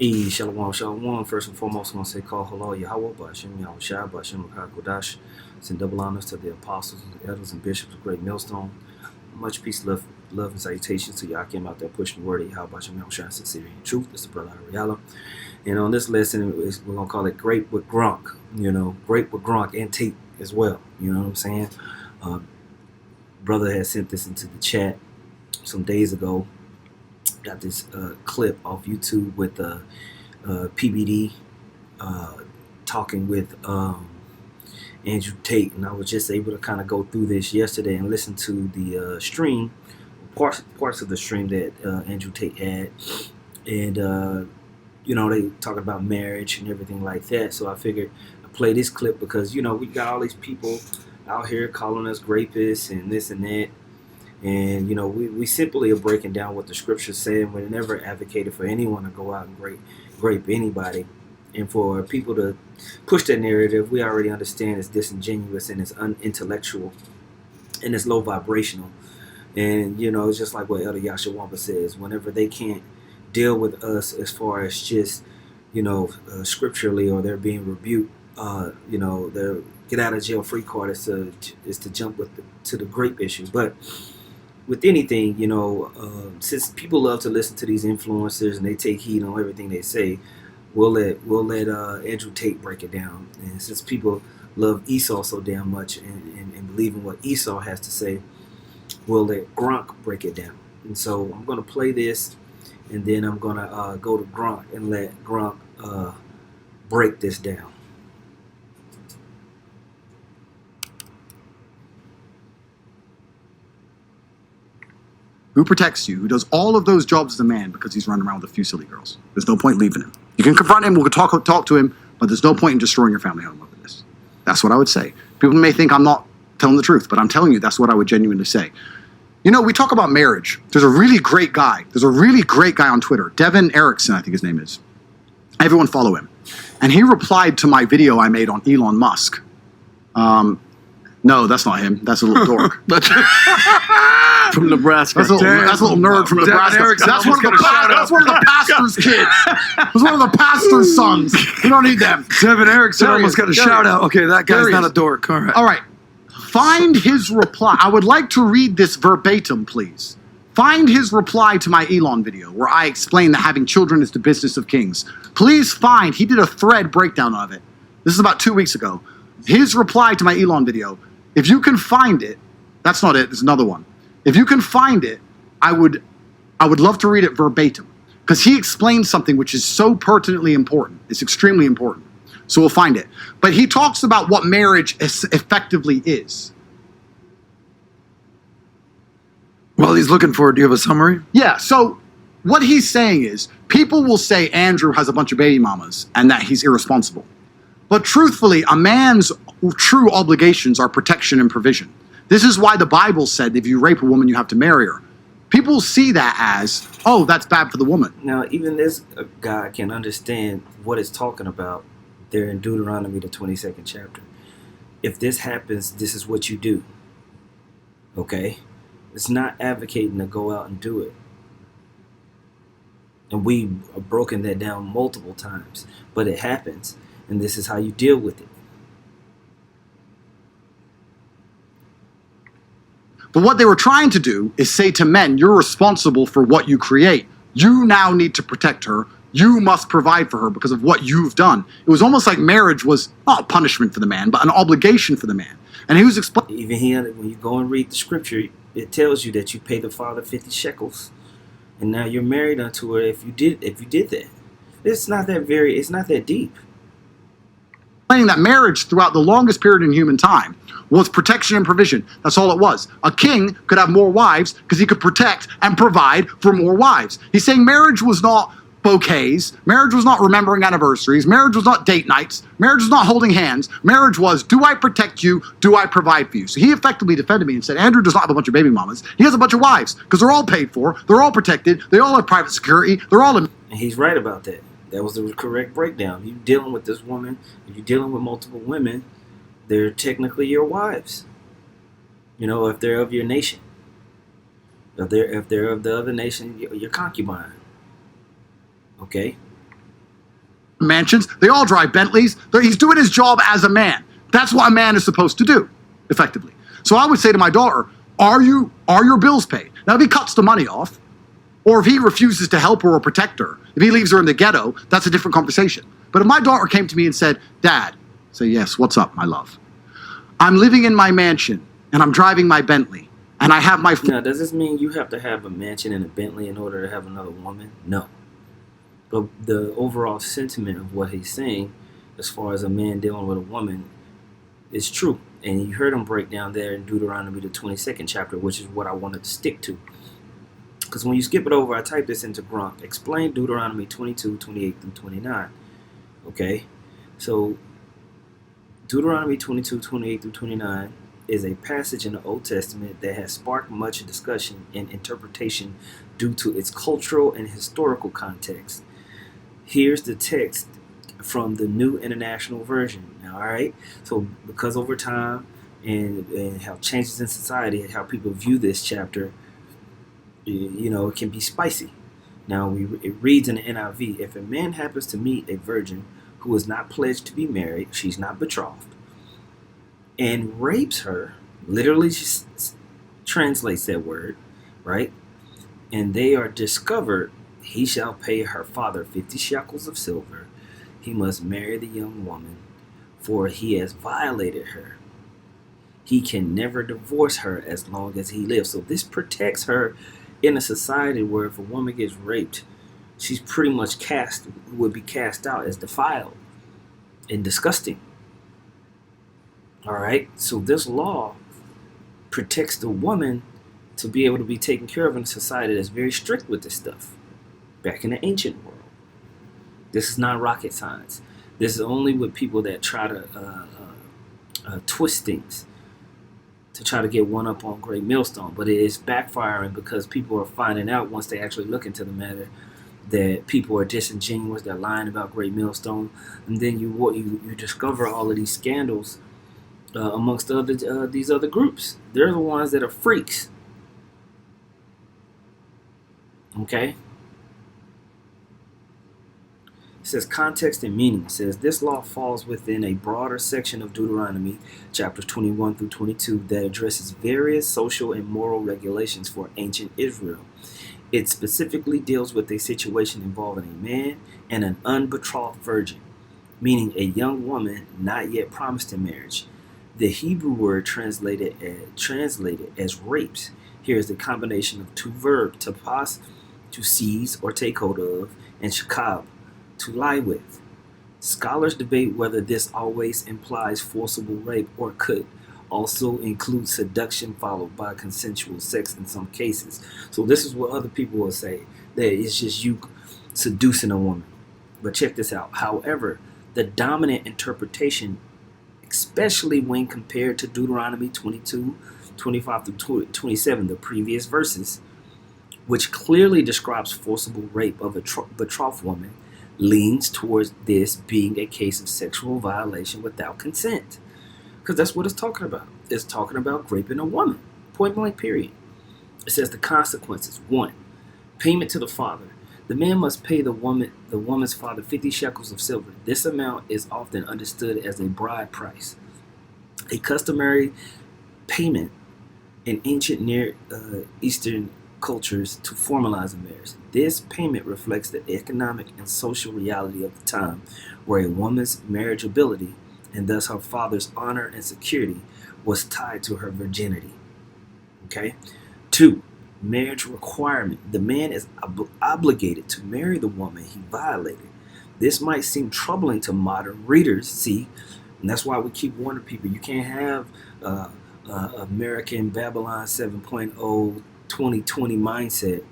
Shalom, shalom. First and foremost, I want to say call hello, Yahweh, Ba'ashem, Yahushua, Ba'ashem, Kodash. Send double honors to the apostles, the elders, and bishops of Great Millstone. Much peace, love, and salutations to Yakim out there pushing the word of Yahweh, Ba'ashem, Yahushua, sincerity and truth. This is Brother Ariella. And on this lesson, we're going to call it Grape with Grok. Grape with Grok and Tate as well. You know what I'm saying? Brother had sent this into the chat some days ago. Got this clip off YouTube with PBD talking with Andrew Tate, and I was just able to kind of go through this yesterday and listen to the stream, parts of the stream that Andrew Tate had, and they talking about marriage and everything like that. So I figured I'd play this clip because we got all these people out here calling us rapists and this and that. And, we simply are breaking down what the scriptures say, and we never advocated for anyone to go out and grape anybody. And for people to push that narrative, we already understand it's disingenuous and it's unintellectual and it's low vibrational. And, it's just like what Elder Yashawamba says, whenever they can't deal with us as far as just, scripturally, or they're being rebuked, their get out of jail free card is to jump to the grape issue. But with anything, since people love to listen to these influencers and they take heed on everything they say, we'll let Andrew Tate break it down. And since people love Esau so damn much and believe in what Esau has to say, we'll let Grok break it down. And so I'm going to play this, and then I'm going to go to Grok and let Grok break this down. Who protects you, who does all of those jobs as a man because he's running around with a few silly girls. There's no point leaving him. You can confront him, we'll talk to him, but there's no point in destroying your family home over this. That's what I would say. People may think I'm not telling the truth, but I'm telling you that's what I would genuinely say. We talk about marriage. There's a really great guy. There's a really great guy on Twitter. Devin Erickson, I think his name is. Everyone follow him. And he replied to my video I made on Elon Musk. No, that's not him. That's a little dork. From Nebraska. That's a little nerd from Nebraska. That's one of the pastor's kids. That's one of the pastor's sons. We don't need them. Devin Erickson almost got a shout out. Okay, that guy's not a dork. All right. All right. Find his reply. I would like to read this verbatim, please. Find his reply to my Elon video where I explain that having children is the business of kings. Please find. He did a thread breakdown of it. This is about 2 weeks ago. His reply to my Elon video. If you can find it, that's not it. There's another one. If you can find it, I would love to read it verbatim because he explains something which is so pertinently important. It's extremely important. So we'll find it. But he talks about what marriage effectively is. Well, he's looking for it. Do you have a summary? Yeah. So what he's saying is people will say Andrew has a bunch of baby mamas and that he's irresponsible. But truthfully, a man's true obligations are protection and provision. This is why the Bible said if you rape a woman, you have to marry her. People see that as, oh, that's bad for the woman. Now, even this guy can understand what it's talking about there in Deuteronomy, the 22nd chapter. If this happens, this is what you do. Okay? It's not advocating to go out and do it. And we've broken that down multiple times. But it happens, and this is how you deal with it. But what they were trying to do is say to men, you're responsible for what you create. You now need to protect her. You must provide for her because of what you've done. It was almost like marriage was not a punishment for the man, but an obligation for the man. And he was explaining. Even here, when you go and read the scripture, it tells you that you pay the father 50 shekels. And now you're married unto her if you did that. It's not that deep. That marriage throughout the longest period in human time was protection and provision. That's all it was. A king could have more wives because he could protect and provide for more wives. He's saying marriage was not bouquets. Marriage was not remembering anniversaries. Marriage was not date nights. Marriage was not holding hands. Marriage was, do I protect you? Do I provide for you? So he effectively defended me and said, Andrew does not have a bunch of baby mamas. He has a bunch of wives because they're all paid for. They're all protected. They all have private security. They're all in. And he's right about that. That was the correct breakdown. If you're dealing with this woman, if you're dealing with multiple women, they're technically your wives. If they're of your nation. If they're of the other nation, your concubine. Okay? mansions. They all drive Bentleys. He's doing his job as a man. That's what a man is supposed to do, effectively. So I would say to my daughter, are your bills paid? Now, if he cuts the money off, or if he refuses to help her or protect her, if he leaves her in the ghetto, that's a different conversation. But if my daughter came to me and said, Dad, say, yes, what's up, my love? I'm living in my mansion, and I'm driving my Bentley, and I have my... Now, does this mean you have to have a mansion and a Bentley in order to have another woman? No. But the overall sentiment of what he's saying, as far as a man dealing with a woman, is true. And you heard him break down there in Deuteronomy, the 22nd chapter, which is what I wanted to stick to. Because when you skip it over, I type this into Grok. Explain Deuteronomy 22, 28 through 29. Okay? So, Deuteronomy 22, 28 through 29 is a passage in the Old Testament that has sparked much discussion and interpretation due to its cultural and historical context. Here's the text from the New International Version. All right? So, because over time and how changes in society, how people view this chapter, it can be spicy. Now, it reads in the NIV, if a man happens to meet a virgin who is not pledged to be married, she's not betrothed, and rapes her, literally just translates that word, right? And they are discovered, he shall pay her father 50 shekels of silver. He must marry the young woman, for he has violated her. He can never divorce her as long as he lives. So this protects her in a society where if a woman gets raped, she's pretty much would be cast out as defiled and disgusting. All right, so this law protects the woman to be able to be taken care of in a society that's very strict with this stuff. Back in the ancient world, this is not rocket science. This is only with people that try to twist things to try to get one up on Great Millstone, but it is backfiring because people are finding out once they actually look into the matter that people are disingenuous, they're lying about Great Millstone, and then you discover all of these scandals amongst these other groups. They're the ones that are freaks. Okay? It says context and meaning. It says this law falls within a broader section of Deuteronomy, chapters 21 through 22, that addresses various social and moral regulations for ancient Israel. It specifically deals with a situation involving a man and an unbetrothed virgin, meaning a young woman not yet promised in marriage. The Hebrew word translated as rapes here is the combination of two verbs, tapas, to seize or take hold of, and shakab, to lie with. Scholars debate whether this always implies forcible rape or could also include seduction followed by consensual sex in some cases. So this is what other people will say, that it's just you seducing a woman. But check this out. However, the dominant interpretation, especially when compared to Deuteronomy 22, 25 through 27, the previous verses, which clearly describes forcible rape of a betrothed woman, leans towards this being a case of sexual violation without consent. Because that's what it's talking about. It's talking about raping a woman. Point blank, period. It says the consequences. 1. Payment to the father. The man must pay the woman's father 50 shekels of silver. This amount is often understood as a bride price, a customary payment in ancient Near Eastern cultures to formalize a marriage. This payment reflects the economic and social reality of the time, where a woman's marriageability and thus her father's honor and security was tied to her virginity. Okay? 2. Marriage requirement. The man is obligated to marry the woman he violated. This might seem troubling to modern readers, see, and that's why we keep warning people, you can't have American Babylon 7.0 2020 mindset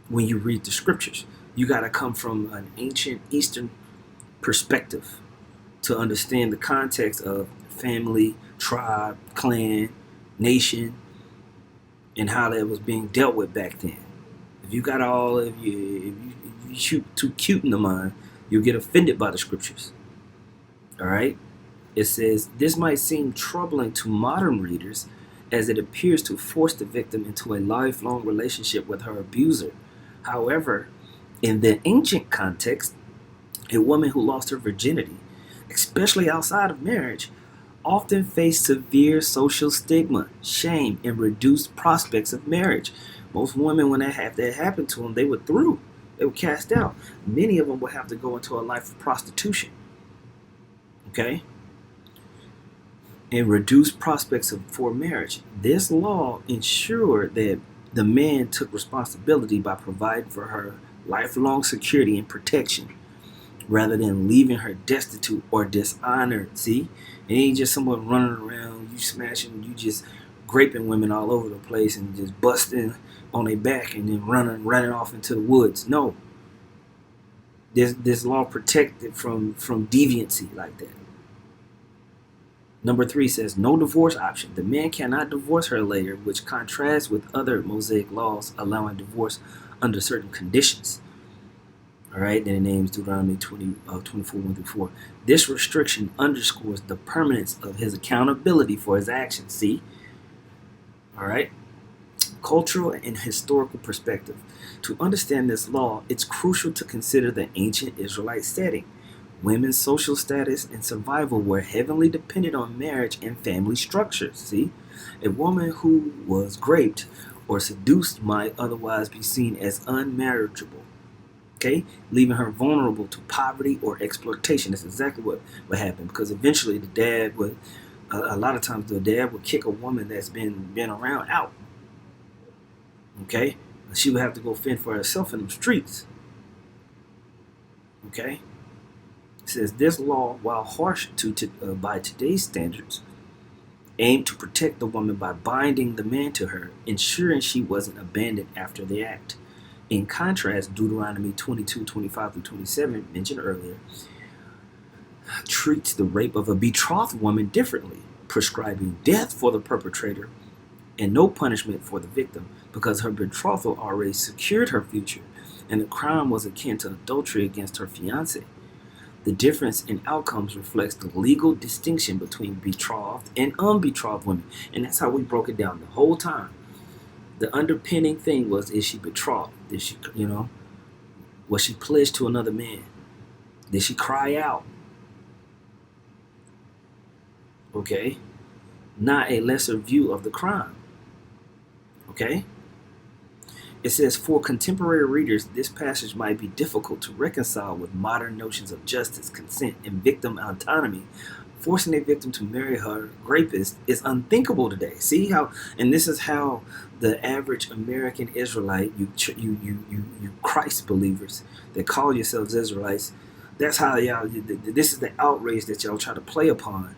when you read the scriptures. You got to come from an ancient Eastern perspective to understand the context of family, tribe, clan, nation, and how that was being dealt with back then. If you got if you shoot too cute in the mind, you'll get offended by the scriptures. All right? It says, this might seem troubling to modern readers as it appears to force the victim into a lifelong relationship with her abuser. However, in the ancient context, A woman who lost her virginity, especially outside of marriage, often face severe social stigma, shame, and reduced prospects of marriage. Most women, when that happened to them, they were through. They were cast out. Many of them will have to go into a life of prostitution. Okay? And reduced prospects for marriage. This law ensured that the man took responsibility by providing for her lifelong security and protection, rather than leaving her destitute or dishonored. See? It ain't just someone running around, you smashing, you just graping women all over the place and just busting on their back and then running off into the woods. No. This law protected from deviancy like that. Number 3 says no divorce option. The man cannot divorce her later, which contrasts with other Mosaic laws allowing divorce under certain conditions. All right, then it names Deuteronomy 24, 1 through 4. This restriction underscores the permanence of his accountability for his actions. See? All right. Cultural and historical perspective. To understand this law, it's crucial to consider the ancient Israelite setting. Women's social status and survival were heavily dependent on marriage and family structures. See? A woman who was raped or seduced might otherwise be seen as unmarriageable. Okay, leaving her vulnerable to poverty or exploitation. That's exactly what happened, because eventually the dad would, a lot of times the dad would kick a woman that's been around out. Okay, she would have to go fend for herself in the streets. Okay, it says this law, while harsh by today's standards, aimed to protect the woman by binding the man to her, ensuring she wasn't abandoned after the act. In contrast, Deuteronomy 22, 25 through 27, mentioned earlier, treats the rape of a betrothed woman differently, prescribing death for the perpetrator and no punishment for the victim, because her betrothal already secured her future, and the crime was akin to adultery against her fiancé. The difference in outcomes reflects the legal distinction between betrothed and unbetrothed women, and that's how we broke it down the whole time. The underpinning thing was, is she betrothed? Did she, was she pledged to another man? Did she cry out? Okay? Not a lesser view of the crime. Okay? It says, for contemporary readers, this passage might be difficult to reconcile with modern notions of justice, consent, and victim autonomy. Forcing a victim to marry her rapist is unthinkable today. See how, and this is how the average American Israelite, you Christ believers that call yourselves Israelites, that's how y'all, this is the outrage that y'all try to play upon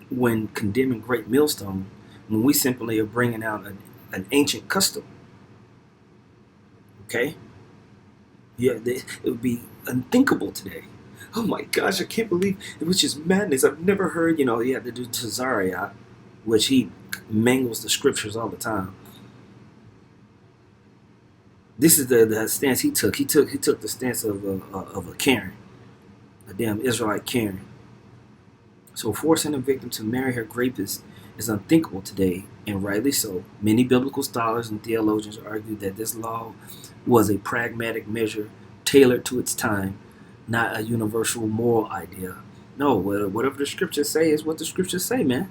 when condemning Great Millstone, when we simply are bringing out an ancient custom. Okay? Yeah, it would be unthinkable today. Oh my gosh, I can't believe it was just madness. I've never heard, you have to do Tazariah, which he mangles the scriptures all the time. This is the stance he took. He took the stance of a Karen, a damn Israelite Karen. So forcing a victim to marry her rapist is unthinkable today, and rightly so. Many biblical scholars and theologians argue that this law was a pragmatic measure tailored to its time, not a universal moral idea. No, whatever the scriptures say is what the scriptures say, man.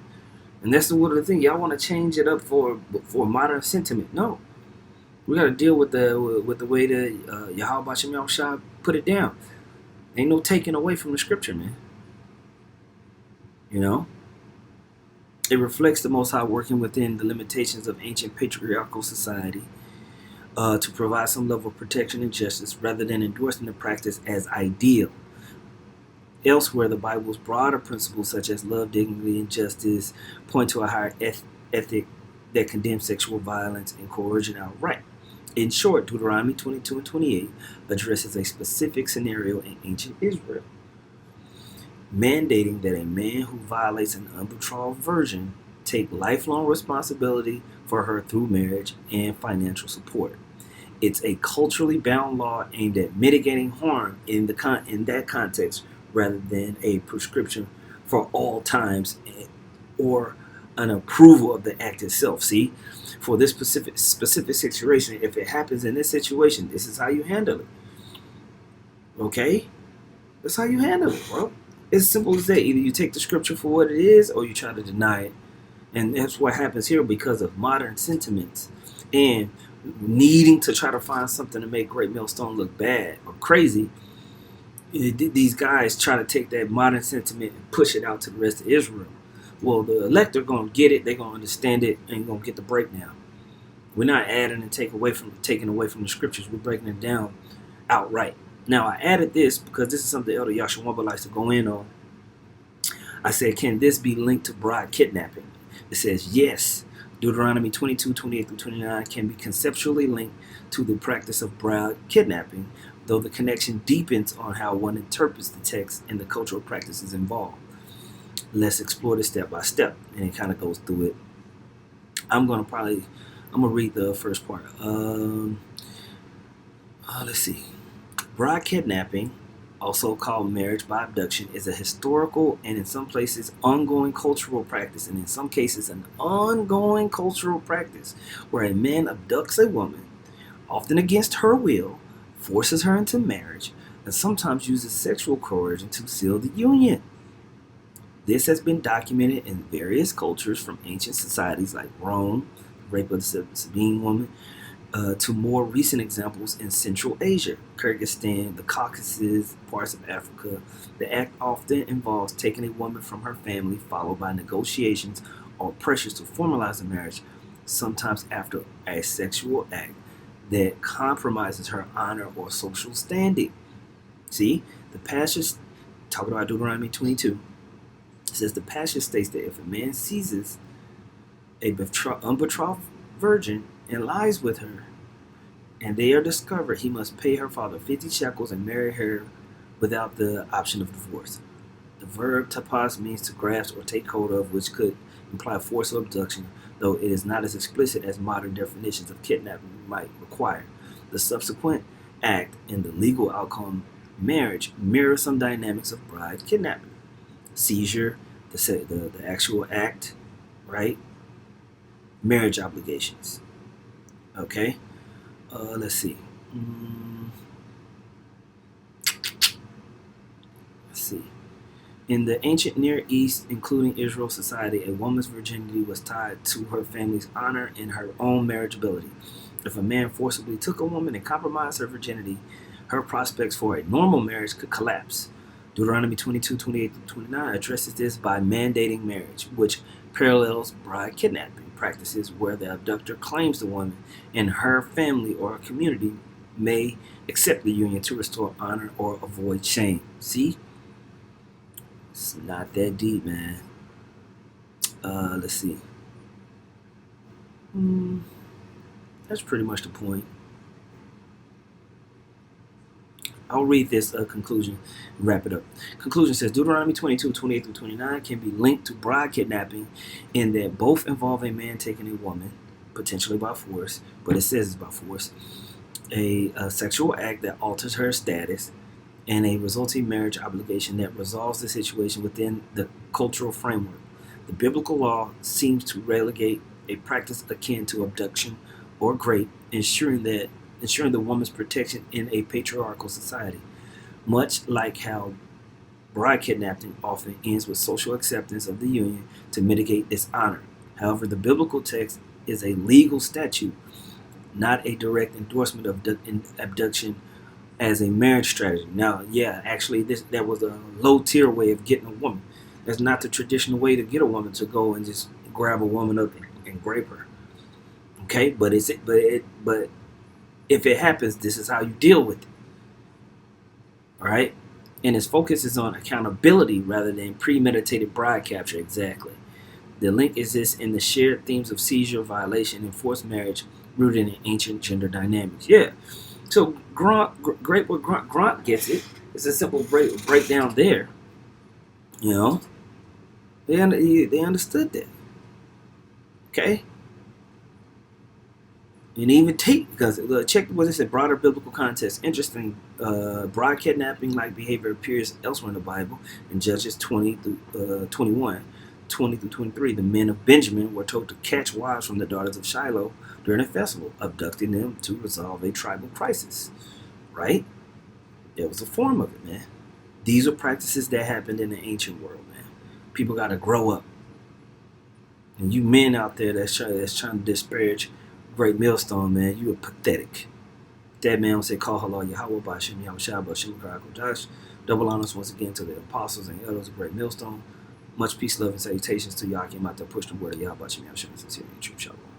And that's the thing. Y'all want to change it up for modern sentiment. No. We got to deal with the way that Yahweh Bashem Yahushua put it down. Ain't no taking away from the scripture, man. It reflects the Most High working within the limitations of ancient patriarchal society to provide some level of protection and justice, rather than endorsing the practice as ideal. Elsewhere, the Bible's broader principles such as love, dignity, and justice point to a higher ethic that condemns sexual violence and coercion outright. In short, Deuteronomy 22 and 28 addresses a specific scenario in ancient Israel, mandating that a man who violates an unbetrothed virgin take lifelong responsibility for her through marriage and financial support. It's a culturally bound law aimed at mitigating harm in that context, rather than a prescription for all times or an approval of the act itself. See, for this specific situation, if it happens in this situation, this is how you handle it. Okay? That's how you handle it, bro. It's simple as that. Either you take the scripture for what it is, or you try to deny it. And that's what happens here because of modern sentiments and needing to try to find something to make Great Millstone look bad or crazy. These guys try to take that modern sentiment and push it out to the rest of Israel. Well, the elect are going to get it, they're going to understand it, and going to get the breakdown. We're not adding and taking away from the scriptures. We're breaking it down outright. Now, I added this because this is something Elder Yashawamba likes to go in on. I said, can this be linked to bride kidnapping? It says, yes. Deuteronomy 22, 28 through 29 can be conceptually linked to the practice of bride kidnapping, though the connection deepens on how one interprets the text and the cultural practices involved. Let's explore this step by step, and it kind of goes through it. I'm gonna read the first part. Let's see. Bride kidnapping, also called marriage by abduction, is a historical and in some places ongoing cultural practice, and in some cases an ongoing cultural practice where a man abducts a woman, often against her will, forces her into marriage, and sometimes uses sexual coercion to seal the union. This has been documented in various cultures from ancient societies like Rome, rape of the Sabine woman, to more recent examples in Central Asia, Kyrgyzstan, the Caucasus, parts of Africa. The act often involves taking a woman from her family, followed by negotiations or pressures to formalize a marriage, sometimes after a sexual act that compromises her honor or social standing. See, the passage, talking about Deuteronomy 22, says the passage states that if a man seizes a unbetrothed virgin and lies with her, and they are discovered, he must pay her father 50 shekels and marry her without the option of divorce. The verb tapas means to grasp or take hold of, which could imply force or abduction, though it is not as explicit as modern definitions of kidnapping might require. The subsequent act and the legal outcome, marriage, mirror some dynamics of bride kidnapping. Seizure, the actual act, right? Marriage obligations. Okay? Let's see. Let's see. In the ancient Near East, including Israel society, a woman's virginity was tied to her family's honor and her own marriageability. If a man forcibly took a woman and compromised her virginity, her prospects for a normal marriage could collapse. Deuteronomy 22, 28 through 29 addresses this by mandating marriage, which parallels bride kidnapping practices where the abductor claims the woman and her family or community may accept the union to restore honor or avoid shame. See? It's not that deep, man. Let's see. That's pretty much the point. I'll read this conclusion and wrap it up. Conclusion says Deuteronomy 22, 28 through 29 can be linked to bride kidnapping in that both involve a man taking a woman, potentially by force, but it says it's by force, a sexual act that alters her status, and a resulting marriage obligation that resolves the situation within the cultural framework. The biblical law seems to relegate a practice akin to abduction or rape, ensuring the woman's protection in a patriarchal society, much like how bride kidnapping often ends with social acceptance of the union to mitigate dishonor. However, the biblical text is a legal statute, not a direct endorsement of abduction as a marriage strategy. Now, yeah, actually, that was a low-tier way of getting a woman. That's not the traditional way to get a woman, to go and just grab a woman up and rape her. Okay, but if it happens, this is how you deal with it. All right? And its focus is on accountability rather than premeditated bride capture. Exactly. The link exists in the shared themes of seizure, violation, and forced marriage rooted in ancient gender dynamics. Yeah. So Grok gets it. It's a simple breakdown there. You know? They understood that. Okay? And even because check what it said, broader biblical context. Interesting. Bride kidnapping like behavior appears elsewhere in the Bible. In Judges 20 through 21, 20 through 23, the men of Benjamin were told to catch wives from the daughters of Shiloh during a festival, abducting them to resolve a tribal crisis. Right? That was a form of it, man. These are practices that happened in the ancient world, man. People got to grow up. And you men out there that's trying to disparage Great Millstone, man, you are pathetic. That man will say, call halal Yahweh Ba'Shem Yahushua Ba'Shem Kodash. Double honors once again to the apostles and elders of Great Millstone. Much peace, love, and salutations to y'all. I came out there, push the word of Yahweh Ba'Shem Yahushua, sincerely and true. Shalom.